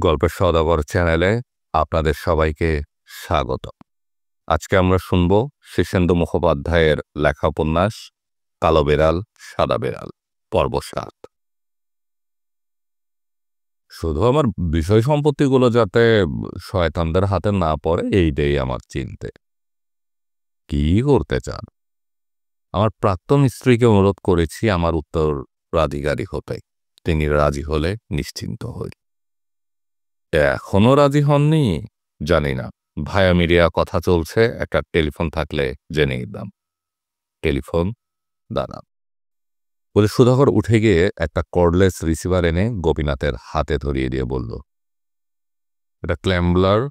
গল্পের সওদাগর চ্যানেলে আপনাদের সবাইকে স্বাগত। আজকে আমরা শুনব শীর্ষেন্দু মুখোপাধ্যায়ের লেখা উপন্যাস কালো বেড়াল সাদা বেড়াল পর্ব ৭। শুধু আমার বিষয় সম্পত্তিগুলো যাতে শয়তানদের হাতে না পড়ে এইটাই আমার চিন্তে। কি করতে চান? আমার প্রাক্তন স্ত্রীকে অনুরোধ করেছি আমার উত্তরাধিকারী হতে। তিনি রাজি হলে নিশ্চিন্ত হই। এখনো রাজি হননি? জানি না, ভায়া মিডিয়া কথা চলছে, একটা টেলিফোন থাকলে জেনে নিতাম। টেলিফোন দাঁড়ান বলে সুধাকর উঠে গিয়ে একটা কর্ডলেস রিসিভার এনে গোপীনাথের হাতে ধরিয়ে দিয়ে বলল, এটা ক্ল্যাম্বলার,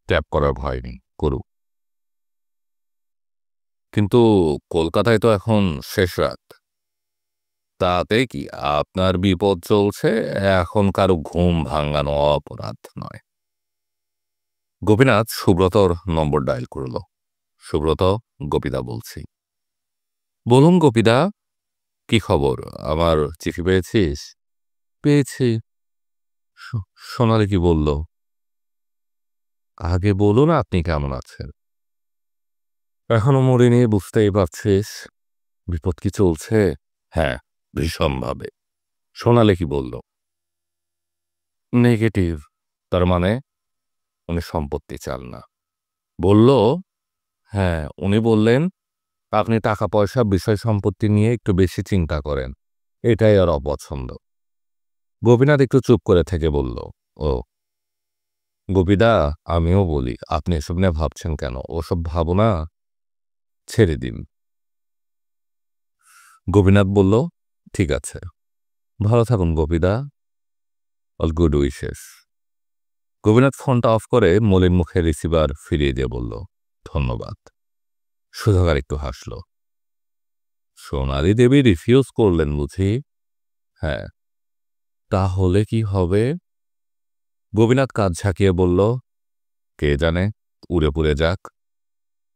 ট্যাপ করার ভয় নেই, করুক। কিন্তু কলকাতায় তো এখন শেষ রাত। তাতে কি আপনার বিপদ চলছে? এখন কারো ঘুম ভাঙানো অপরাধ নয়। গোপীনাথ সুব্রতর নম্বর ডায়াল করল। সুব্রত, গোপীদা বলছি। বলুন গোপীদা, কি খবর? আমার চিঠি পেয়েছিস? পেয়েছি। সোনালি কি বলল? আগে বলুন আপনি কেমন আছেন। এখনো মরিনি, বুঝতেই পারছিস। বিপদ কি চলছে? হ্যাঁ, ভীষণভাবে। সোনালি কি বলল? নেগেটিভ। তার মানে উনি সম্পত্তি চান না? বলল। হ্যাঁ, উনি বললেন আপনি টাকা পয়সা বিষয় সম্পত্তি নিয়ে একটু বেশি চিন্তা করেন, এটাই আর অপছন্দ। গোপীনাথ একটু চুপ করে থেকে বলল, ও গোপীদা, আমিও বলি, আপনি এসব নিয়ে ভাবছেন কেন? ওসব ভাবনা ছেড়ে দিন। গোপীনাথ বলল, ঠিক আছে, ভালো থাকুন গোপীদা, অল গুড উইশেস। গোপীনাথ ফোনটা অফ করে মলিন মুখে রিসিভার ফিরিয়ে দিয়ে বলল, ধন্যবাদ। সুধাকর একটু হাসল। সোনালি দেবী রিফিউজ করলেন বুঝি? হ্যাঁ। তাহলে কি হবে? গোপীনাথ কাঁধ ঝাঁকিয়ে বলল, কে জানে, উড়ে পুড়ে যাক।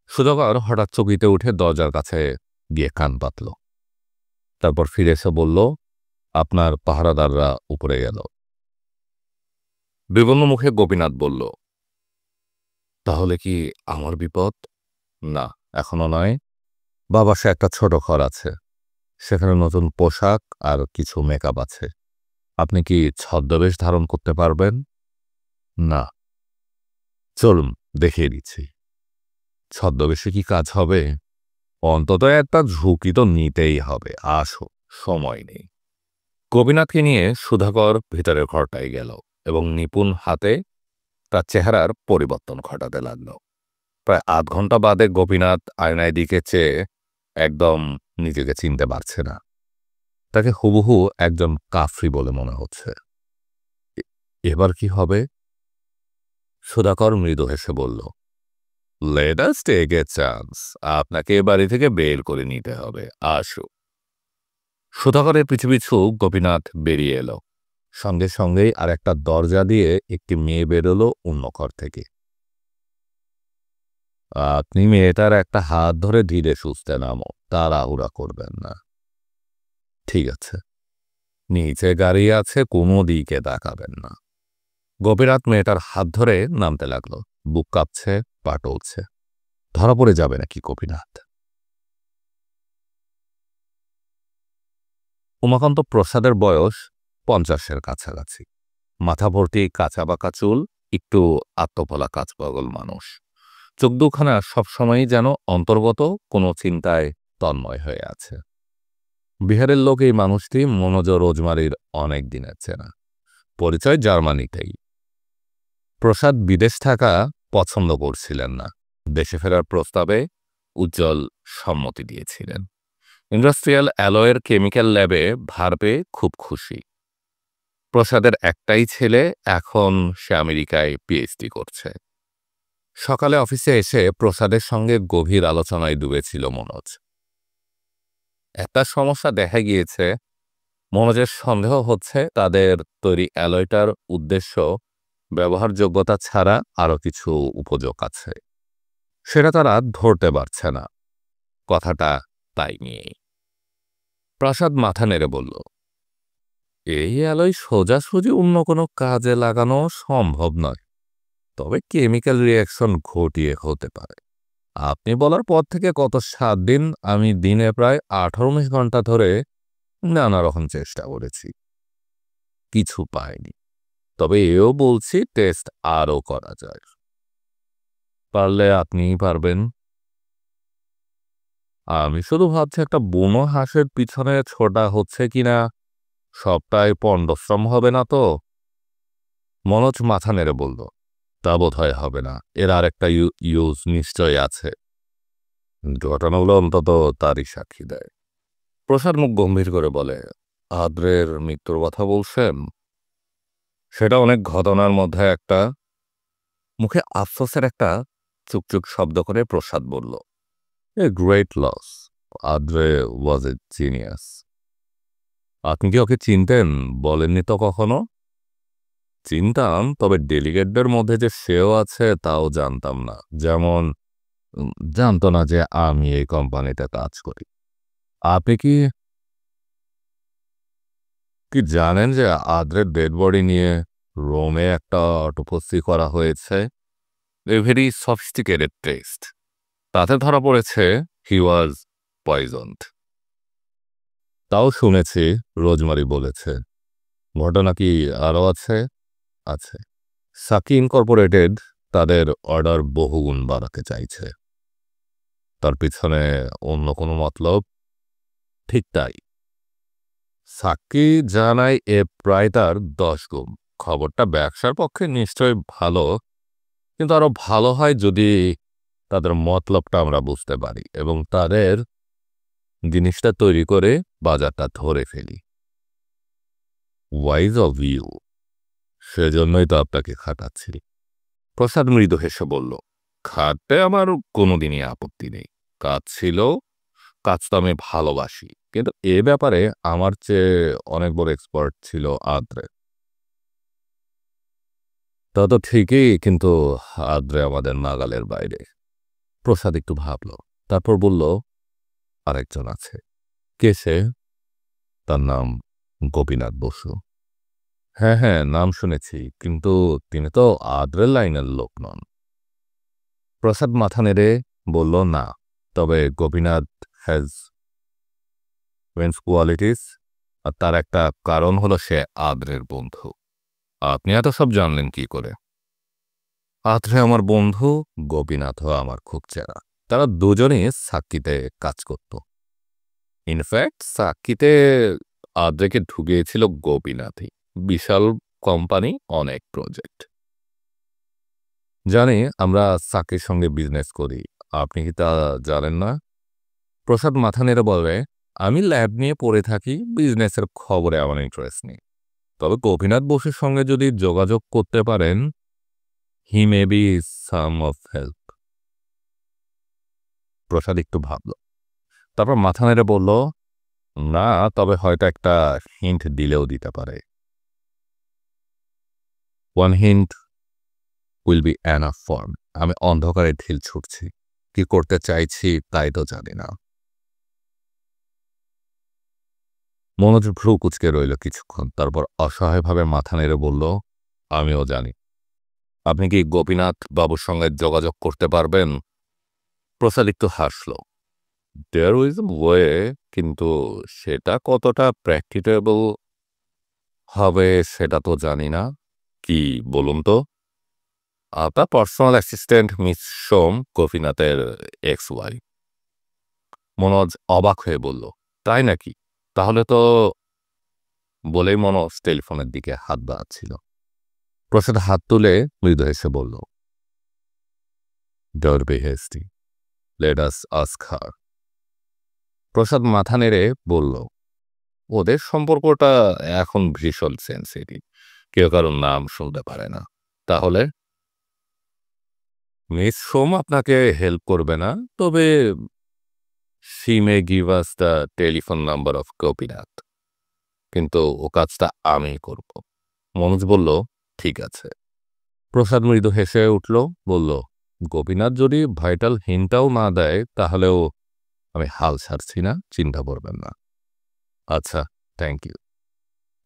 সুধাকর হঠাৎ চকিতে উঠে দরজার কাছে গিয়ে কান পাতল। তারপর ফিরে এসে বলল, আপনার পাহারাদাররা উপরে গেল। বিবর্ণ মুখে গোপীনাথ বলল, তাহলে কি আমার বিপদ? না, এখনো নয়। বাবাসে একটা ছোট ঘর আছে, সেখানে নতুন পোশাক আর কিছু মেকআপ আছে। আপনি কি ছদ্মবেশ ধারণ করতে পারবেন? না। চলুন দেখিয়ে দিচ্ছি। ছদ্মবেশে কি কাজ হবে? অন্তত একটা ঝুঁকি তো নিতেই হবে। আসো, সময় নেই। গোপীনাথকে নিয়ে সুধাকর ভিতরের ঘরটায় গেল এবং নিপুণ হাতে তার চেহারার পরিবর্তন ঘটাতে লাগল। প্রায় আধ ঘন্টা বাদে গোপীনাথ আয়নায় দিকে চেয়ে একদম নিজেকে চিনতে পারছে না। তাকে হুবহু একজন কাফরি বলে মনে হচ্ছে। এবার কি হবে? সুধাকর মৃদু হেসে বলল, let us take a chance. আপনাকে এ বাড়ি থেকে বের করে নিতে হবে। আসো। সুধাকরের পিছু পিছু গোপীনাথ বেরিয়ে এলো। সঙ্গে সঙ্গেই আর একটা দরজা দিয়ে একটি মেয়ে বেরোলো অন্য ঘর থেকে। আপনি মেয়েটার একটা হাত ধরে ধীরে সুস্থে নামো, তাড়াহুড়া করবেন না। ঠিক আছে। নিচে গাড়ি আছে, কোনো দিকে তাকাবেন না। গোপীনাথ মেয়েটার হাত ধরে নামতে লাগলো। বুক কাঁপছে, পা টলছে। ধরা পড়ে যাবে নাকি গোপীনাথ? উমাকান্ত প্রসাদের বয়স 50-এর কাছাকাছি। মাথা ভর্তি কাঁচা বাঁকা চুল, একটু আত্মপলা কাজ পাগল মানুষ। চোখ দুখানা সবসময়ই যেন অন্তর্গত কোনো চিন্তায় তন্ময় হয়ে আছে। বিহারের লোক এই মানুষটি মনোজ রোজমারির অনেক দিনের চেনা। পরিচয় জার্মানিতেই। প্রসাদ বিদেশ থাকা পছন্দ করছিলেন না। দেশে ফেরার প্রস্তাবে উজ্জ্বল সম্মতি দিয়েছিলেন। ইন্ডাস্ট্রিয়াল অ্যালয়ের কেমিক্যাল ল্যাবে ভার পেয়ে খুব খুশি। প্রসাদের একটাই ছেলে, এখন সে আমেরিকায় পিএইচডি করছে। সকালে অফিসে এসে প্রসাদের সঙ্গে গভীর আলোচনায় ডুবেছিল মনোজ। একটা সমস্যা দেখা গিয়েছে। মনোজের সন্দেহ হচ্ছে তাদের তৈরি অ্যালয়টার উদ্দেশ্য ব্যবহারযোগ্যতা ছাড়া আরও কিছু উপযোগ আছে, সেটা তারা ধরতে পারছে না। কথাটা তাই নিয়েই। প্রসাদ মাথা নেড়ে বলল, এই অ্যালয় সোজাসুজি অন্য কোনো কাজে লাগানো সম্ভব নয়, তবে কেমিক্যাল রিয়াকশন ঘটিয়ে হতে পারে। আপনি বলার পর থেকে গত 7 দিন আমি দিনে প্রায় 18-19 ঘন্টা ধরে নানা রকম চেষ্টা করেছি, কিছু পাইনি। তবে এও বলছি টেস্ট আরও করা যায়। পারলে আপনিই পারবেন। আমি শুধু ভাবছি একটা বুনো হাঁসের পিছনে ছোটা হচ্ছে কিনা, সবটাই পণ্ডশ্রম হবে না তো? মনোজ মাথা নেড়ে বলল, তা বোধহয় হবে না, এর আরেকটা ইউজ নিশ্চয়ই আছে। ঘটনাগুলো অন্তত তারই সাক্ষী দেয়। প্রসাদ মুখ গম্ভীর করে বলে, আদ্রের মৃত্যুর কথা বলছেন? সেটা অনেক ঘটনার মধ্যে একটা। মুখে আফসোসের একটা চুকচুক শব্দ করে প্রসাদ বলল, a great loss. Andre was a genius. আপনি কি ওকে চিনতেন? বলেননি তো কখনো। চিনতাম, তবে ডেলিগেটদের মধ্যে যে সেও আছে তাও জানতাম না। যেমন জানতো না যে আমি এই কোম্পানিতে কাজ করি। আপনি কি কি জানেন যে আদ্রের ডেড বডি নিয়ে রোমে একটা অটোপসি করা হয়েছে? A very sophisticated test. তাতে ধরা পড়েছে হি ওয়াজ পয়জনড। তাও শুনেছি, রোজমারি বলেছে। ঘটনা কি আরও আছে? আছে। সাকি ইনকর্পোরেটেড তাদের অর্ডার বহুগুণ বাড়াতে চাইছে। তার পিছনে অন্য কোনো মতলব? ঠিক তাই। সাকি জানায় এ প্রায় তার 10 গুণ। খবরটা ব্যবসার পক্ষে নিশ্চয়ই ভালো, কিন্তু আরো ভালো হয় যদি তাদের মতলবটা আমরা বুঝতে পারি এবং তাদের জিনিসটা তৈরি করে বাজারটা ধরে ফেলি। Wise of you. সেজন্যই তো আপনাকে খাটাচ্ছি। প্রসাদ মৃদু হেসে বলল, খাটতে আমার কোনোদিনই আপত্তি নেই। কাজ ছিল, কাজ তো আমি ভালোবাসি, কিন্তু এ ব্যাপারে আমার চেয়ে অনেক বড় এক্সপার্ট ছিল আদ্রে। তা তো ঠিকই, কিন্তু আদ্রে আমাদের নাগালের বাইরে। প্রসাদ একটু ভাবল, তারপর বলল, আরেকজন আছে। কে সে? তার নাম গোপীনাথ বসু। হ্যাঁ হ্যাঁ, নাম শুনেছি, কিন্তু তিনি তো আদ্রের লাইনের লোক নন। প্রসাদ মাথা নেড়ে বলল, না, তবে গোপীনাথ হ্যাজ ওয়েন্স কোয়ালিটিস, আর তার একটা কারণ হলো সে আদ্রের বন্ধু। আপনি এত সব জানলেন কি করে? আদ্রে আমার বন্ধু, গোপীনাথও আমার খুব চেনা। তারা দুজনেই সাক্ষীতে কাজ করত। ইনফ্যাক্ট সাক্ষীতে আদ্রেকে ঢুকিয়েছিল গোপীনাথই। বিশাল কোম্পানি, অনেক প্রজেক্ট। জানি, আমরা সাকির সঙ্গে বিজনেস করি। আপনি কি তা জানেন না? প্রসাদ মাথা নেড়ে বলে, আমি ল্যাব নিয়ে পড়ে থাকি, বিজনেসের খবরে আমার ইন্টারেস্ট নেই। তবে গোপীনাথ বসুর সঙ্গে যদি যোগাযোগ করতে পারেন, he may be some of help. Prasad একটু ভাবল, তারপর মাথা নেড়ে বলল, না, তবে হয়তো একটা হিন্ট দিলেও দিতে পারে। One hint will be enough for me. আমি অন্ধকারে ঢিল ছুটছি, কি করতে চাইছি তাই তো জানি না। মনোজ ভ্রু কুচকে রইল কিছুক্ষণ, তারপর অসহায়ভাবে মাথা নেড়ে বলল, আমিও জানি। আপনি কি গোপীনাথ বাবুর সঙ্গে যোগাযোগ করতে পারবেন? প্রসাদ একটু হাসল। দেয়ার ইজ এ ওয়ে, কিন্তু সেটা কতটা প্র্যাকটিকেবল হবে সেটা তো জানি না। কি বলুন তো? আপনার পার্সোনাল অ্যাসিস্ট্যান্ট মিস সোম গোপীনাথের এক্স ওয়াই। মনোজ অবাক হয়ে বলল, তাই নাকি? তাহলে তো, বলেই মনোজ টেলিফোনের দিকে হাত বাড়াচ্ছিল। প্রসাদ হাত তুলে মৃদু হেসে বলল, don't be hasty, let us ask her. Prasad মাথা নেড়ে বলল, ওদের সম্পর্কটা এখন ভীষণ সেন্সিটিভ, কেউ কারোর নাম শুনতে পারে না। তাহলে মিস সোম আপনাকে হেল্প করবে না, তবে she may give us the telephone number of Gopinath. কিন্তু ও কাজটা আমি করব। মনোজ বলল, ঠিক আছে। প্রসাদ মৃদু হেসে উঠল, বলল, গোপীনাথ যদি ভাইটাল হিন্টটাও না দেয় তাহলেও আমি হাল ছাড়ছি না, চিন্তা করবেন না। আচ্ছা, থ্যাংক ইউ।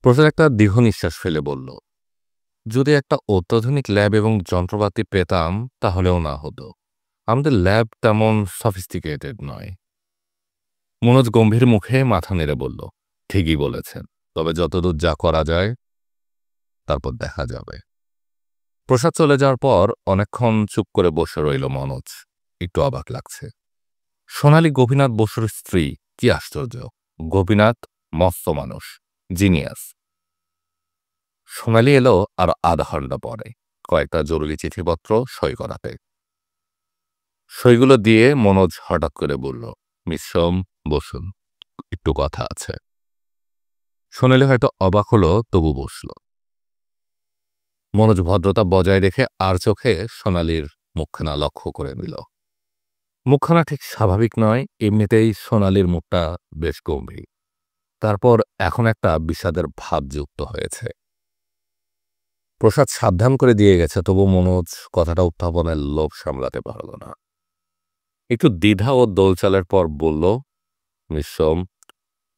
প্রসাদ একটা দীর্ঘ নিঃশ্বাস ফেলে বলল, যদি একটা অত্যাধুনিক ল্যাব এবং যন্ত্রপাতি পেতাম তাহলেও না হতো। আমাদের ল্যাব তেমন সফিস্টিকেটেড নয়। মনোজ গম্ভীর মুখে মাথা নেড়ে বলল, ঠিকই বলেছেন, তবে যতদূর যা করা যায় তারপর দেখা যাবে। প্রসাদ চলে যাওয়ার পর অনেকক্ষণ চুপ করে বসে রইল মনোজ। একটু অবাক লাগছে। সোনালী গোপীনাথ বসুর স্ত্রী, কি আশ্চর্য! গোপীনাথ মস্ত মানুষ, জিনিয়াস। সোনালী এলো আর আধা ঘন্টা পরে, কয়েকটা জরুরি চিঠিপত্র সই করাতে। সইগুলো দিয়ে মনোজ হঠাৎ করে বলল, মিস সোম, বসুন, একটু কথা আছে। সোনালী হয়তো অবাক হলো, তবু বসল। মনোজ ভদ্রতা বজায় রেখে আর চোখে সোনালীর মুখখানা লক্ষ্য করে নিল। মুখখানা ঠিক স্বাভাবিক নয়, এমনিতেই সোনালীর মুখটা বেশ গম্ভীর। তারপর এখন একটা বিষাদের ভাব যুক্ত হয়েছে। প্রসাদ সাবধান করে দিয়ে গেছে, তবু মনোজ কথাটা উত্থাপনের লোভ সামলাতে পারল না। একটু দ্বিধা ও দোলচালের পর বলল, মিস সোম,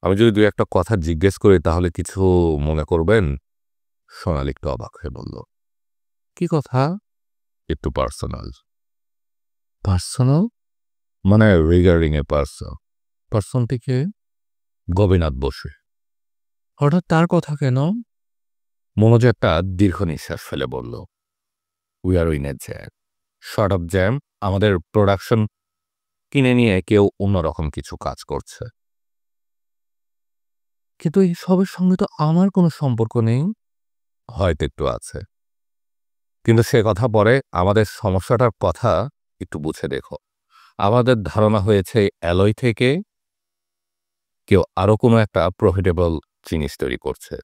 আমি যদি দুই একটা কথা জিজ্ঞেস করি তাহলে কিছু মনে করবেন? সোনালী একটু অবাক হয়ে বলল, কি কথা? একটু পার্সোনাল। পার্সোনাল মানে রিগার্ডিং এ পার্সন। পার্সনটিকে? গোপীনাথ বসু। হঠাৎ তার কথা কেন? মনোজ একটা দীর্ঘ নিঃশ্বাস ফেলে বলল, we are in a jam, short of jam. আমাদের প্রোডাকশন কিনে নিয়ে কেউ অন্যরকম কিছু কাজ করছে। কিন্তু এই সবের সঙ্গে তো আমার কোনো সম্পর্ক নেই। হয়তো একটু আছে, কিন্তু সে কথা পরে, আমাদের সমস্যাটার কথা একটু বুঝে দেখো। আমাদের ধারণা হয়েছে অ্যালয় থেকে কেউ আরো কোনো একটা প্রফিটেবল জিনিস তৈরি করছে,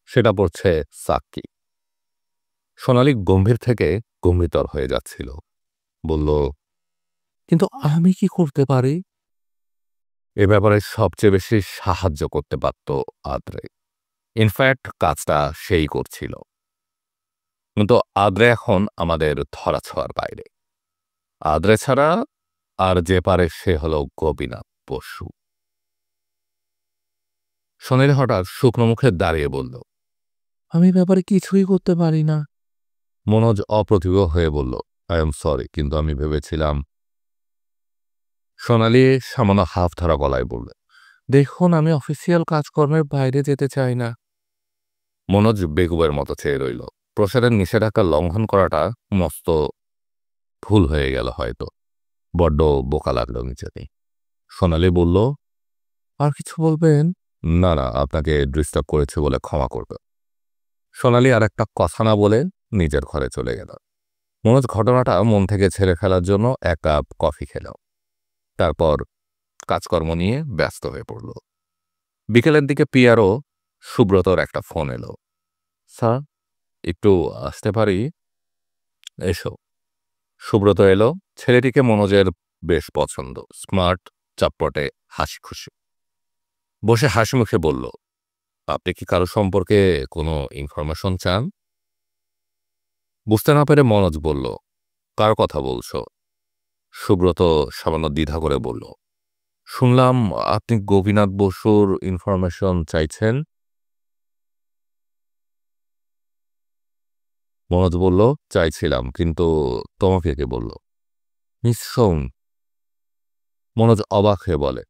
সেটা পড়ছে সাক্ষী। সোনালী গম্ভীর থেকে গম্ভীরতর হয়ে যাচ্ছিল, বলল, কিন্তু আমি কি করতে পারি? এ ব্যাপারে সবচেয়ে বেশি সাহায্য করতে পারত আদ্রে। ইনফ্যাক্ট কাজটা সেই করছিল, কিন্তু আদ্রে এখন আমাদের ধরাছোঁয়ার বাইরে। আদ্রে ছাড়া আর যে পারে সে হলো গোপীনাথ বসু। সোনালী হঠাৎ শুকনো মুখে দাঁড়িয়ে বলল, আমি ব্যাপারে কিছুই করতে পারি না। মনোজ অপ্রতিভ হয়ে বলল, আই এম সরি, কিন্তু আমি ভেবেছিলাম। সোনালী সামান্য হাফ ধরা গলায় বলল, দেখুন, আমি অফিসিয়াল কাজকর্মের বাইরে যেতে চাই না। মনোজ বেকুবের মতো চেয়ে রইল। প্রসাদের নিষেধাজ্ঞা লঙ্ঘন করাটা মস্ত ভুল হয়ে গেল হয়তো। বড্ড বোকা লাগলো নিজেকে। সোনালী বলল, আর কিছু বলবেন? না না, আপনাকে ডিস্টার্ব করেছে বলে ক্ষমা করবে। সোনালী আর একটা কথা না বলে নিজের ঘরে চলে গেল। মনোজ ঘটনাটা মন থেকে ছেড়ে ফেলার জন্য এক কাপ কফি খেল। তারপর কাজকর্ম নিয়ে ব্যস্ত হয়ে পড়ল। বিকেলের দিকে পিয়ারও সুব্রতর একটা ফোন এলো। স্যার, একটু আসতে পারি? এসো। সুব্রত এলো। ছেলেটিকে মনোজের বেশ পছন্দ, স্মার্ট, চটপটে, হাসি খুশি। বসে হাসি মুখে বলল, আপনি কি কারো সম্পর্কে কোনো ইনফরমেশন চান? বুঝতে না পেরে মনোজ বলল, কার কথা বলছো? সুব্রত সামান্য দ্বিধা করে বলল, শুনলাম আপনি গোপীনাথ বসুর ইনফরমেশন চাইছেন। মনোজ বলল, চাইছিলাম, কিন্তু তোমাকে কে বলল? মিস সোম। মনোজ অবাক হয়ে বলে,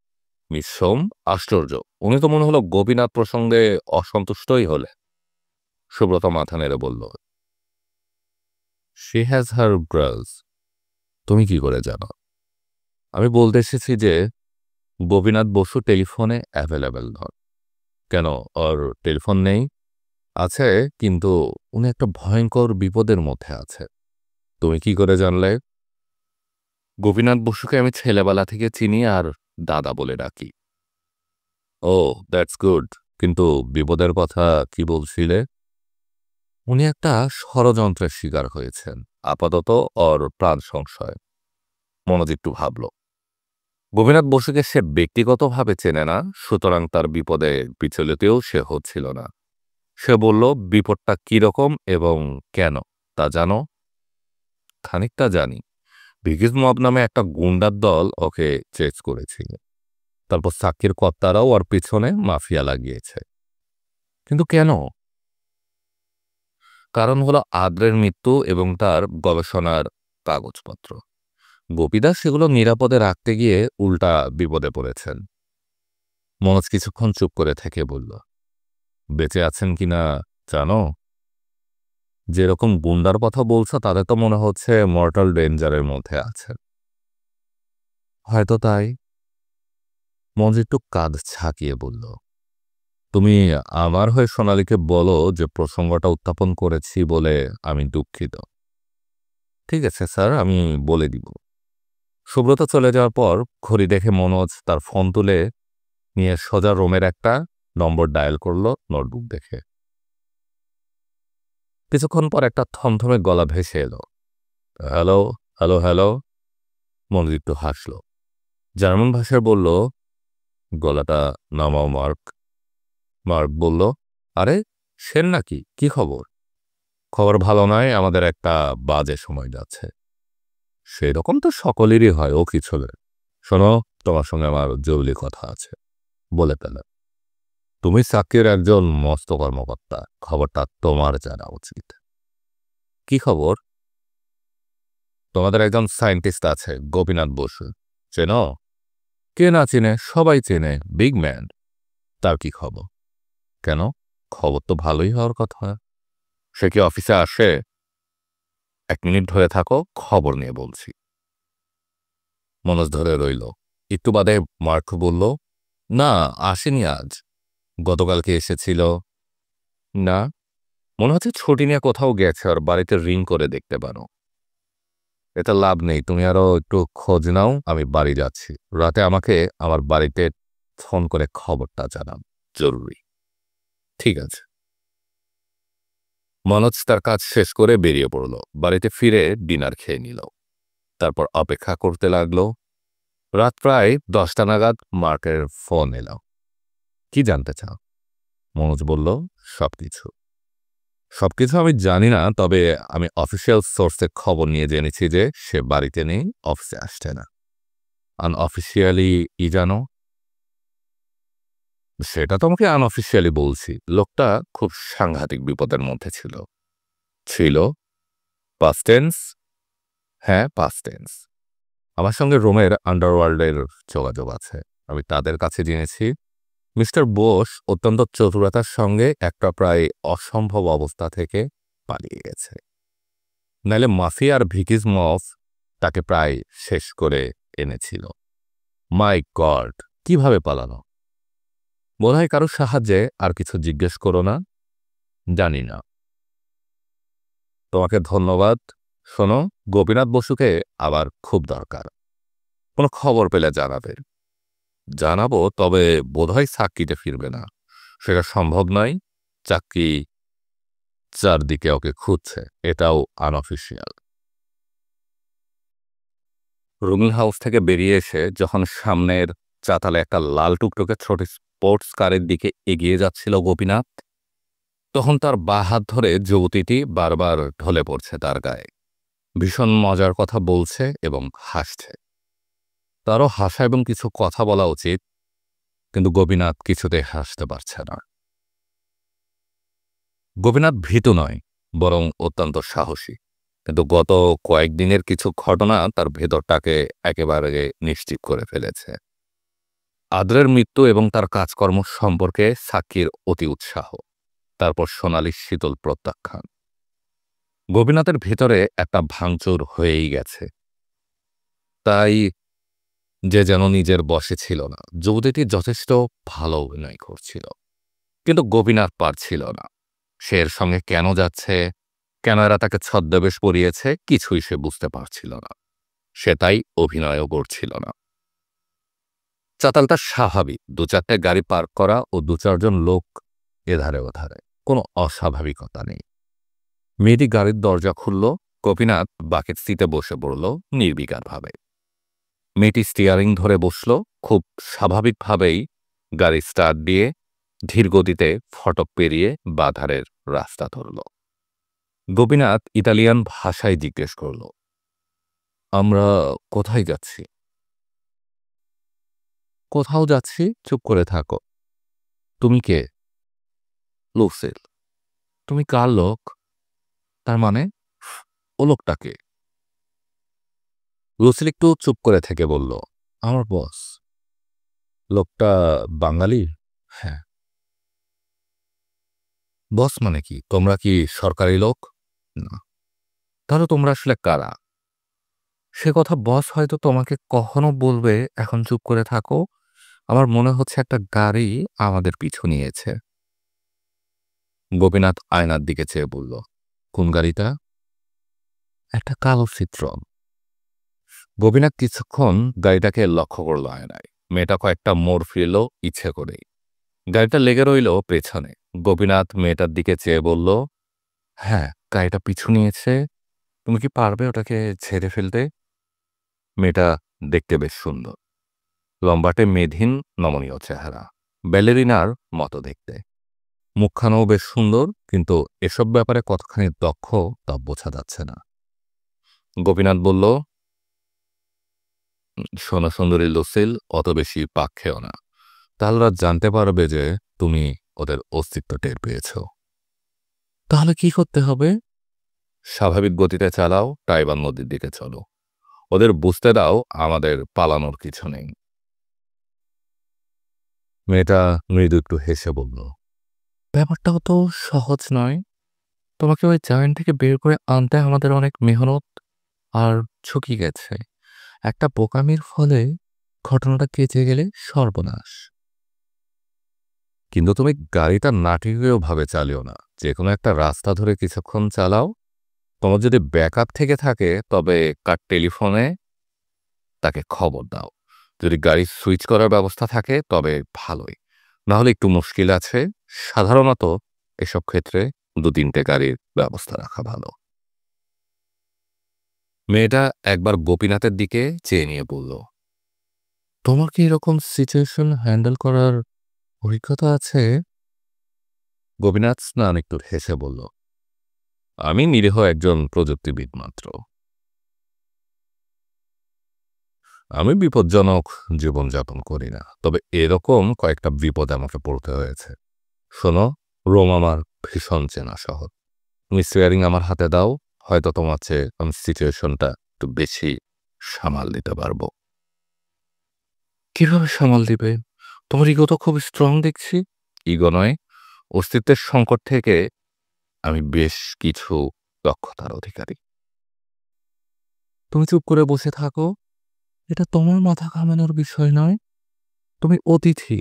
মিস সোম? আশ্চর্য, উনি তো মনে হলো গোপীনাথ প্রসঙ্গে অসন্তুষ্টই হলে। সুব্রত মাথা নেড়ে বলল, শি হ্যাজ হার গ্রালস। তুমি কি করে জানো? আমি বলতে এসেছি যে গোপীনাথ বসু টেলিফোনে অ্যাভেলেবেল নন। কেন, ওর টেলিফোন নেই? আছে, কিন্তু উনি একটা ভয়ঙ্কর বিপদের মধ্যে আছে। তুমি কি করে জানলে? গোপীনাথ বসুকে আমি ছেলেবেলা থেকে চিনি আর দাদা বলে ডাকি। ও, দ্যাটস গুড। কিন্তু বিপদের কথা কি বলছিলে? উনি একটা ষড়যন্ত্রের শিকার হয়েছেন। আপাতত ওর প্রাণ সংশয়। মনোজ একটু ভাবল। গোপীনাথ বসুকে সে ব্যক্তিগতভাবে চেনে না, সুতরাং তার বিপদে বিচলিতও সে হচ্ছিল না। সে বলল, বিপদটা কিরকম এবং কেন তা জানো? খানিকটা জানি। ভিকিস মব নামে একটা গুন্ডার দল ওকে চেজ করেছিল। তারপর সাক্ষীর কর্তারাও ওর পিছনে মাফিয়া লাগিয়েছে। কিন্তু কেন? কারণ হলো আদ্রের মৃত্যু এবং তার গবেষণার কাগজপত্র। গোপীদাস সেগুলো নিরাপদে রাখতে গিয়ে উল্টা বিপদে পড়েছেন। মনোজ কিছুক্ষণ চুপ করে থেকে বলল, বেঁচে আছেন কিনা জানো? যেরকম গুন্ডার কথা বলছো তাদের তো মনে হচ্ছে মর্টাল ডেঞ্জারের মধ্যে আছে। হয়তো তাই। মনোজ একটু কাঁধ ঝাঁকিয়ে বলল, তুমি আমার হয়ে সোনালীকে বলো যে প্রসঙ্গটা উত্থাপন করেছি বলে আমি দুঃখিত। ঠিক আছে স্যার, আমি বলে দিব। সুব্রত চলে যাওয়ার পর ঘড়ি দেখে মনোজ তার ফোন তুলে নিয়ে সোজা রোমের একটা নম্বর ডায়াল করলো নোটবুক দেখে। কিছুক্ষণ পর একটা থমথমে গলা ভেসে এলো, হ্যালো, হ্যালো, হ্যালো। মনোজ একটু হাসল, জার্মান ভাষায় বলল, গলাটা নামাও মার্ক। মার্ক বলল, আরে সেন নাকি, কি খবর? খবর ভালো নয়, আমাদের একটা বাজে সময় যাচ্ছে। সেরকম তো সকলেরই হয়, ও কিছু না। শোনো, তোমার সঙ্গে আমার জরুরি কথা আছে। বলে ফেলে, তুমি সাকির একজন মস্ত কর্মকর্তা, খবরটা তোমার জানা উচিত। কি খবর? তোমাদের একজন সায়েন্টিস্ট আছে, গোপীনাথ বসু, চেনো? কে না চেনে, সবাই চেনে, বিগ ম্যান। তার কি খবর? কেন? খবর তো ভালোই হওয়ার কথা। সে কি অফিসে আসে? 1 মিনিট ধরে থাকো, খবর নিয়ে বলছি। মনোজ ধরে রইল। একটু বাদে মার্ক বলল, না, আসেনি আজ। গতকালকে এসেছিল। না, মনে হচ্ছে ছুটি নিয়ে কোথাও গেছে, আর বাড়িতে রিং করে দেখতে পারো। এটা লাভ নেই, তুমি আরো একটু খোঁজ নাও, আমি বাড়ি যাচ্ছি। রাতে আমাকে আমার বাড়িতে ফোন করে খবরটা জানান, জরুরি। ঠিক আছে। মনোজ তার কাজ শেষ করে বেরিয়ে পড়ল। বাড়িতে ফিরে ডিনার খেয়ে নিল। তারপর অপেক্ষা করতে লাগলো। রাত প্রায় 10টা নাগাদ মার্কের ফোন এলো। কি জানতে চাও? মনোজ বলল, সবকিছু। সবকিছু আমি জানি না, তবে আমি অফিসিয়াল সোর্সে খবর নিয়ে জেনেছি যে সে বাড়িতে নেই, অফিসে আসছে না। আনঅফিসিয়ালি ই জানো? সেটা তোমাকে আনঅফিসিয়ালি বলছি। লোকটা খুব সাংঘাতিক বিপদের মধ্যে ছিল। ছিল? Past tense? হ্যাঁ, পাস্ট টেন্স। আমার সঙ্গে রোমের আন্ডারওয়ার্ল্ডের যোগাযোগ আছে। আমি তাদের কাছে জেনেছি মিস্টার বোস অত্যন্ত চতুরতার সঙ্গে একটা প্রায় অসম্ভব অবস্থা থেকে পালিয়ে গেছে। নাইলে মাফিয়া আর ভিকিজ মফ তাকে প্রায় শেষ করে এনেছিল। মাই গড, কিভাবে পালানো? বোধহয় কারোর সাহায্যে। আর কিছু জিজ্ঞেস করো না। জানি না। তোমাকে ধন্যবাদ। শোনো, গোপীনাথ বসুকে আবার খুব দরকার। কোনো খবর পেলে জানাবে। জানাবো, তবে বোধহয় সাক্ষীতে ফিরবে না। সেটা সম্ভব নয়। চাকরি চারদিকে ওকে খুঁজছে, এটাও আনঅফিসিয়াল। রুমিং হাউস থেকে বেরিয়ে এসে যখন সামনের চাতালে একটা লাল টুকটুকে ছোট স্পোর্টস কারের দিকে এগিয়ে যাচ্ছিল গোপীনাথ, তখন তার বাঁ হাত ধরে যুবতীটি বারবার ঢলে পড়ছে তার গায়ে। ভীষণ মজার কথা বলছে এবং হাসছে। তারও হাসা এবং কিছু কথা বলা উচিত, কিন্তু গোপীনাথ কিছুতে হাসতে পারছে না। গোপীনাথ ভীতু নয়, বরং অত্যন্ত সাহসী। কিন্তু গত কয়েকদিনের কিছু ঘটনা তার ভেতরটাকে একেবারে নিশ্চিত করে ফেলেছে। আদ্রের মৃত্যু এবং তার কাজকর্ম সম্পর্কে সাক্ষীর অতি উৎসাহ, তারপর সোনালীর শীতল প্রত্যাখ্যান। গোপীনাথের ভেতরে একটা ভাঙচুর হয়েই গেছে। তাই যে যেন নিজের বশে ছিল না। যুবতীটি যথেষ্ট ভালো অভিনয় করছিল, কিন্তু গোপীনাথ পারছিল না। সে এর সঙ্গে কেন যাচ্ছে, কেন এরা তাকে ছদ্মবেশ পরিয়েছে, কিছুই সে বুঝতে পারছিল না। সে তাই অভিনয়ও করছিল না। চাতালটা স্বাভাবিক, 2-4টে গাড়ি পার্ক করা ও 2-4জন লোক এধারে ওধারে, কোনো অস্বাভাবিকতা নেই। মেয়েটি গাড়ির দরজা খুলল। গোপীনাথ বাকেট সিটে বসে পড়ল নির্বিকারভাবে। মেয়েটি স্টিয়ারিং ধরে বসল। খুব স্বাভাবিকভাবেই গাড়ি স্টার্ট দিয়ে ধীর গতিতে ফটক পেরিয়ে বাধারের রাস্তা ধরল। গোপীনাথ ইতালিয়ান ভাষায় জিজ্ঞেস করল, আমরা কোথায় যাচ্ছি? কোথাও যাচ্ছি, চুপ করে থাকো। তুমি কে? লুসিল, তুমি কার লোক? তার মানে ও লোকটাকে? লুসিল একটু চুপ করে থেকে বলল, আমার বস। লোকটা বাঙালি? হ্যাঁ। বস মানে কি? তোমরা কি সরকারি লোক? না। তাহলে তোমরা আসলে কারা? সে কথা বস হয়তো তোমাকে কখনো বলবে, এখন চুপ করে থাকো। আমার মনে হচ্ছে একটা গাড়ি আমাদের পিছু নিয়েছে। গোপীনাথ আয়নার দিকে চেয়ে বলল, কোন গাড়িটা? একটা কালো চিত্রন। গোপীনাথ কিছুক্ষণ গাড়িটাকে লক্ষ্য করল আয়নায়। মেয়েটা কয়েকটা মোড় ফিরল ইচ্ছে করেই। গাড়িটা লেগে রইল পেছনে। গোপীনাথ মেয়েটার দিকে চেয়ে বলল, হ্যাঁ, গাড়িটা পিছু নিয়েছে। তুমি কি পারবে ওটাকে ছেড়ে ফেলতে? মেয়েটা দেখতে বেশ সুন্দর, লম্বাটে মেধহীন নমনীয় চেহারা, ব্যালেরিনার মতো দেখতে। মুখখানাও বেশ সুন্দর, কিন্তু এসব ব্যাপারে কতখানি দক্ষ তা বোঝা যাচ্ছে না। গোপীনাথ বলল, সোনা সুন্দরী লুসিল, অত বেশি পাক খেও না, তাহলে ওরা জানতে পারবে যে তুমি ওদের অস্তিত্ব টের পেয়েছ। তাহলে কি করতে হবে? স্বাভাবিক গতিতে চালাও, টাইবান নদীর দিকে চলো। ওদের বুঝতে দাও আমাদের পালানোর কিছু নেই। মেয়েটা মৃদু একটু হেসে বলল, ব্যাপারটাও তো সহজ নয়। তোমাকে ওই জায়গা থেকে বের করে আনতে আমাদের অনেক মেহনত আর ঝুঁকি গেছে। একটা বোকামির ফলে ঘটনাটা কেচে গেলে সর্বনাশ। কিন্তু তুমি গাড়িটা নাটকীয়ভাবে চালিও না। যে কোনো একটা রাস্তা ধরে কিছুক্ষণ চালাও। তোমার যদি ব্যাকআপ থেকে থাকে তবে কার টেলিফোনে তাকে খবর দাও। যদি গাড়ি সুইচ করার ব্যবস্থা থাকে তবে ভালোই, নাহলে একটু মুশকিল আছে। সাধারণত এসব ক্ষেত্রে 2-3টে গাড়ির ব্যবস্থা রাখা ভালো। মেয়েটা একবার গোপীনাথের দিকে চেয়ে নিয়ে বলল, তোমার কি এরকম সিচুয়েশন হ্যান্ডেল করার অভিজ্ঞতা আছে? গোপীনাথ স্নান একটু হেসে বলল, আমি নিরীহ একজন প্রযুক্তিবিদ মাত্র। আমি বিপজ্জনক জীবনযাপন করি না, তবে এরকম কয়েকটা বিপদ আমাকে পড়তে হয়েছে। শোনো, রোম আমার ভীষণ চেনা শহর। তুমি স্টিয়ারিং আমার হাতে দাও, হয়তো তোমার চেয়ে আমি সিচুয়েশনটা একটু বেশি সামাল দিতে পারবো। কিভাবে সামাল দিবে? তোমার ইগো তো খুব স্ট্রং দেখছি। ইগো নয়, অস্তিত্বের সংকট থেকে আমি বেশ কিছু দক্ষতার অধিকারী। তুমি চুপ করে বসে থাকো। এটা তোমার মাথা ঘামানোর বিষয় নয়। তুমি অতিথি।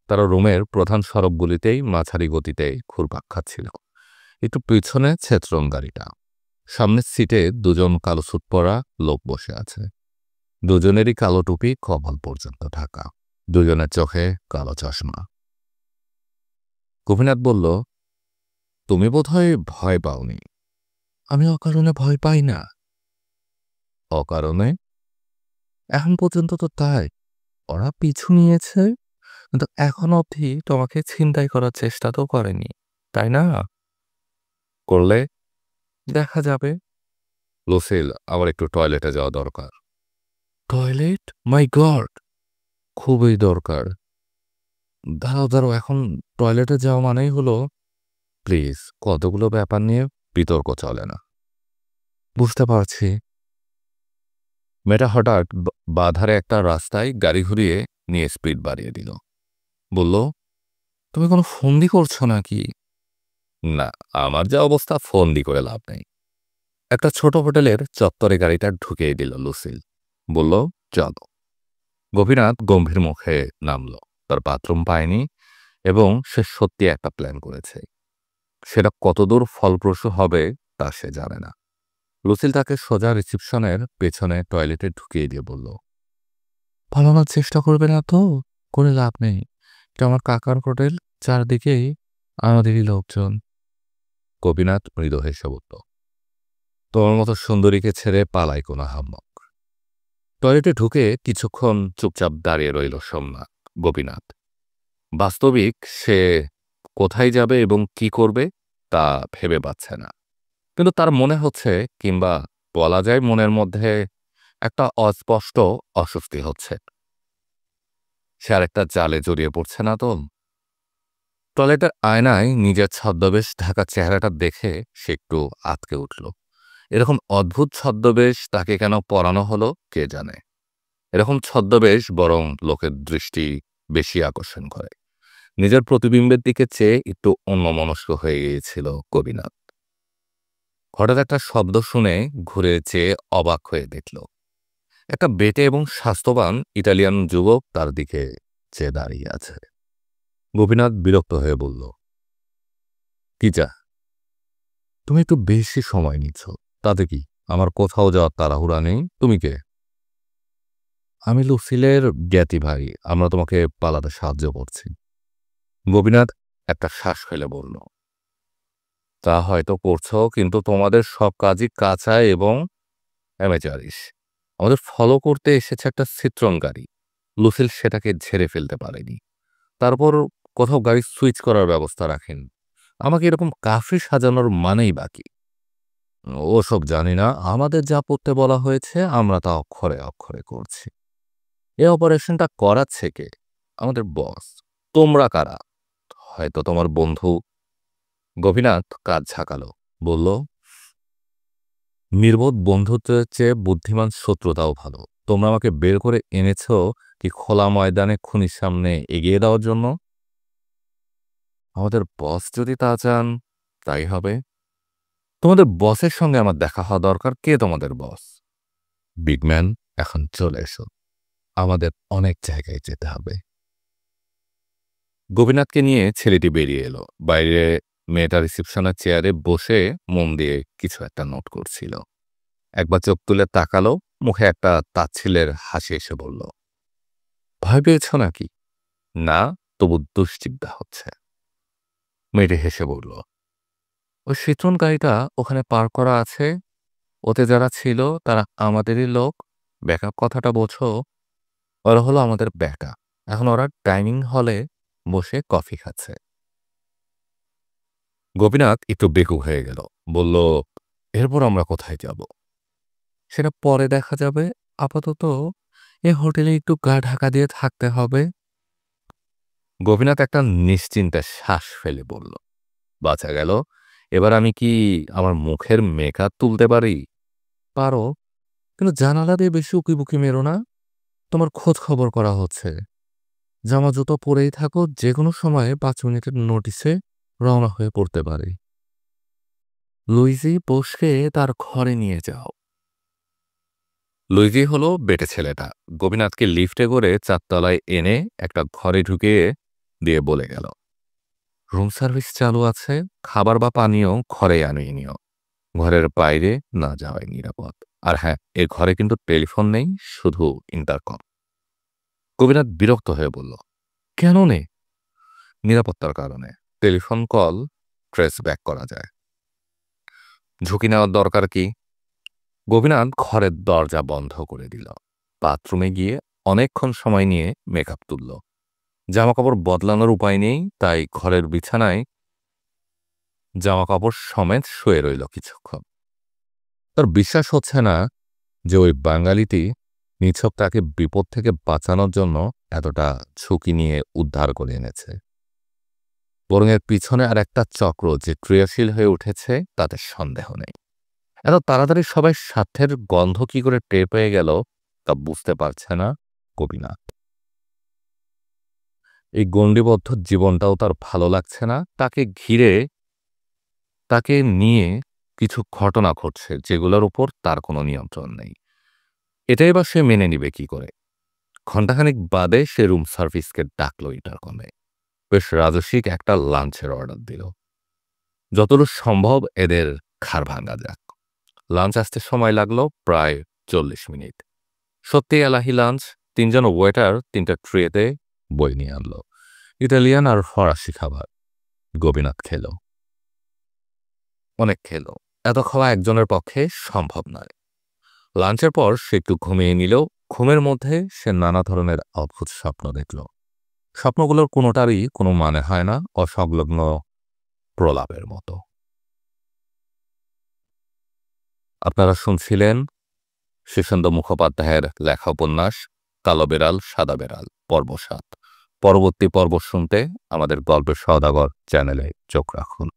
তারা রোমের প্রধান সড়কগুলিতেই মাঝারি গতিতে ঘুরপাক খাচ্ছিল। একটু পিছনে ছেত্রন গাড়িটা। সামনের সিটে দুজন কালো স্যুট পরা লোক বসে আছে। দুজনেরই কালো টুপি কপাল পর্যন্ত ঢাকা। দুজনের চোখে কালো চশমা। গোপীনাথ বলল, তুমি বোধহয় ভয় পাওনি। আমি অকারণে ভয় পাই না। অকারণে? এখন পর্যন্ত তো তাই। ওরা পিছু নিয়েছে, কিন্তু এখন অবধি তোমাকে ছিনতাই করার চেষ্টা তো করেনি, তাই না? করলে দেখা যাবে। লুসিল, আমার একটু টয়লেটে যাওয়া দরকার। টয়লেট? মাই গড, খুবই দরকার। দাঁড়াও দাঁড়াও, এখন টয়লেটে যাওয়া মানেই হলো, প্লিজ, কতগুলো ব্যাপার নিয়ে বিতর্ক চলে না। বুঝতে পারছি। মেয়েটা হঠাৎ বাধারে একটা রাস্তায় গাড়ি ঘুরিয়ে নিয়ে স্পিড বাড়িয়ে দিল। বলল, তুমি কোনো ফন্দি করছো নাকি? না, আমার যা অবস্থা ফন্দি করে লাভ নেই। একটা ছোট হোটেলের চত্বরে গাড়িটা ঢুকিয়ে দিল লুসিল। বলল, চলো। গোপীনাথ গম্ভীর মুখে নামল। তার বাথরুম পায়নি এবং সে সত্যি একটা প্ল্যান করেছে। সেটা কতদূর ফলপ্রসূ হবে তা সে জানে না। লুসিল তাকে সোজা রিসিপশনের পেছনে টয়লেটে ঢুকিয়ে দিয়ে বলল, পালানোর চেষ্টা করবে না তো? করে লাভ নেই। এটা আমার কাকার হোটেল, চারদিকেই আমাদেরই লোকজন। গোপীনাথ মৃদু হেসে বলল, তোমার মতো সুন্দরীকে ছেড়ে পালাই কোনো হাম্মক। টয়লেটে ঢুকে কিছুক্ষণ চুপচাপ দাঁড়িয়ে রইল সোমনাথ। গোপীনাথ বাস্তবিক সে কোথায় যাবে এবং কি করবে তা ভেবে পাচ্ছে না, কিন্তু তার মনে হচ্ছে, কিংবা বলা যায় মনের মধ্যে একটা অস্পষ্ট অস্বস্তি হচ্ছে। সে আরেকটা জালে জড়িয়ে পড়ছে না তো? টয়লেটের আয়নায় নিজের ছদ্মবেশ ঢাকা চেহারাটা দেখে সে একটু আঁতকে উঠল। এরকম অদ্ভুত ছদ্মবেশ তাকে কেন পরানো হলো কে জানে। এরকম ছদ্মবেশ বরং লোকের দৃষ্টি বেশি আকর্ষণ করে। নিজের প্রতিবিম্বের দিকে চেয়ে একটু অন্যমনস্ক হয়ে গিয়েছিল কবিনাথ। হঠাৎ একটা শব্দ শুনে ঘুরে চেয়ে অবাক হয়ে দেখল একটা বেটে এবং স্বাস্থ্যবান ইটালিয়ান যুবক তার দিকে চেয়ে দাঁড়িয়ে আছে। গোপীনাথ বিরক্ত হয়ে বলল, কি চা? তুমি একটু বেশি সময় নিচ্ছ। তাতে কি, আমার কোথাও যাওয়ার তাড়াহুড়া নেই। তুমি কে? আমি লুসিলের জ্ঞাতি ভাই। আমরা তোমাকে পালাতে সাহায্য করছি। গোপীনাথ একটা শ্বাস ফেলে বলল, তা হয়তো করছো, কিন্তু তোমাদের সব কাজই কাঁচা এবং অ্যামেচারিস। আমাদের ফলো করতে এসেছে একটা চিত্রণকারী। লুসিল সেটাকে ঝেড়ে ফেলতে পারেনি। তারপর কোথাও গাড়ি সুইচ করার ব্যবস্থা রাখেন। আমাকে এরকম কাফি সাজানোর মানেই বাকি। ওসব জানি না। আমাদের যা করতে বলা হয়েছে আমরা তা অক্ষরে অক্ষরে করছি। এই অপারেশনটা করাচ্ছে কে? আমাদের বস। তোমরা কারা? হয়তো তোমার বন্ধু। গোপীনাথ কাজ ঝাঁকালো, বলল, নির্বোধ বন্ধুত্বের চেয়ে বুদ্ধিমান শত্রুতাও ভালো। তোমরা আমাকে বের করে এনেছ কি খোলা ময়দানে খুনির সামনে এগিয়ে দেওয়ার জন্য? আমাদের বস যদি তা চান তাই হবে। তোমাদের বসের সঙ্গে আমার দেখা হওয়া দরকার। কে তোমাদের বস? বিগম্যান, এখন চলে এসো। আমাদের অনেক জায়গায় যেতে হবে। গোপীনাথকে নিয়ে ছেলেটি বেরিয়ে এলো। বাইরে মেয়েটা রিসেপশনের চেয়ারে বসে মন দিয়ে কিছু একটা নোট করছিল। একবার চোখ তুলে তাকালো, মুখে একটা তাচ্ছিলের হাসি এসে বলল, ভয় পেয়েছ নাকি? না, তবু দুশ্চিন্তা হচ্ছে। মেয়েটি হেসে বলল, ওই শীতন গাড়িটা ওখানে পার করা আছে। ওতে যারা ছিল তারা আমাদেরই লোক। ব্যাকআপ কথাটা বোঝো? ওরা হলো আমাদের ব্যাকআপ। এখন ওরা ডাইনিং হলে বসে কফি খাচ্ছে। গোপীনাথ একটু বেকুব হয়ে গেল, বলল, এরপর আমরা কোথায় যাব? সেটা পরে দেখা যাবে। আপাতত এ হোটেলে একটু গা ঢাকা দিয়ে থাকতে হবে। গোপীনাথ একটা নিশ্চিন্তে শ্বাস ফেলে বলল, বাঁচা গেল। এবার আমি কি আমার মুখের মেকআপ তুলতে পারি? পারো, কিন্তু জানালা দিয়ে বেশি উকিবুকি মেরো না। তোমার খোঁজ খবর করা হচ্ছে। জামা জুতো পরেই থাকো। যে কোনো সময়ে 5 মিনিটের নোটিসে রওনা হয়ে পড়তে পারে। লুইজি পোষকে তার ঘরে নিয়ে যাও। লুইজি হলো বেটে ছেলেটা। গোপীনাথকে লিফটে করে 4 তলায় এনে একটা ঘরে ঢুকিয়ে দিয়ে বলে গেল, রুম সার্ভিস চালু আছে। খাবার বা পানীয় ঘরে আনিয়ে নিও। ঘরের বাইরে না যাওয়াই নিরাপদ। আর হ্যাঁ, এ ঘরে কিন্তু টেলিফোন নেই, শুধু ইন্টারকম। গোপীনাথ বিরক্ত হয়ে বলল, কেন নেই? নিরাপত্তার কারণে। টেলিফোন কল ট্রেস ব্যাক করা যায়। ঝুঁকি নেওয়ার দরকার কি? গোপীনাথ ঘরের দরজা বন্ধ করে দিল। বাথরুমে গিয়ে অনেকক্ষণ সময় নিয়ে মেকআপ তুলল। জামাকাপড় বদলানোর উপায় নেই, তাই ঘরের বিছানায় জামাকাপড় সমেত শুয়ে রইল কিছুক্ষণ। তার বিশ্বাস হচ্ছে না যে ওই বাঙালিটি নিছক তাকে বিপদ থেকে বাঁচানোর জন্য এতটা ঝুঁকি নিয়ে উদ্ধার করে এনেছে। বরং এর পিছনে আর একটা চক্র যে ক্রিয়াশীল হয়ে উঠেছে তাতে সন্দেহ নেই। এত তাড়াতাড়ি সবাই স্বার্থের গন্ধ কি করে টের পেয়ে গেল তা বুঝতে পারছে না গোপীনাথ। এই গণ্ডিবদ্ধ জীবনটাও তার ভালো লাগছে না। তাকে নিয়ে কিছু ঘটনা ঘটছে যেগুলোর উপর তার কোনো নিয়ন্ত্রণ নেই। এটাই বা সে মেনে নিবে কি করে? ঘণ্টাখানিক বাদে সে রুম সার্ভিসকে ডাকল ইন্টারকমে। বেশ রাজস্বিক একটা লাঞ্চের অর্ডার দিল। যতদূর সম্ভব এদের ঘাড় ভাঙা যাক। লাঞ্চ আসতে সময় লাগলো প্রায় 40 মিনিট। সত্যি এলাহি লাঞ্চ। 3জন ওয়েটার 3টা ট্রেতে বই নিয়ে আনলো। ইটালিয়ান আর ফরাসি খাবার। গোপীনাথ খেল, অনেক খেল। এত খাওয়া একজনের পক্ষে সম্ভব নয়। লাঞ্চের পর সে একটু ঘুমিয়ে নিলেও ঘুমের মধ্যে সে নানা ধরনের অদ্ভুত স্বপ্ন দেখল। স্বপ্নগুলোর কোনোটারই কোনো মানে হয় না, অসংলগ্ন প্রলাপের মতো। আপনারা শুনছিলেন শীর্ষেন্দু মুখোপাধ্যায়ের লেখা উপন্যাস কালো বেড়াল সাদা বেড়াল পর্ব 7। পরবর্তী পর্ব শুনতে আমাদের গল্পের সওদাগর চ্যানেলে চোখ রাখুন।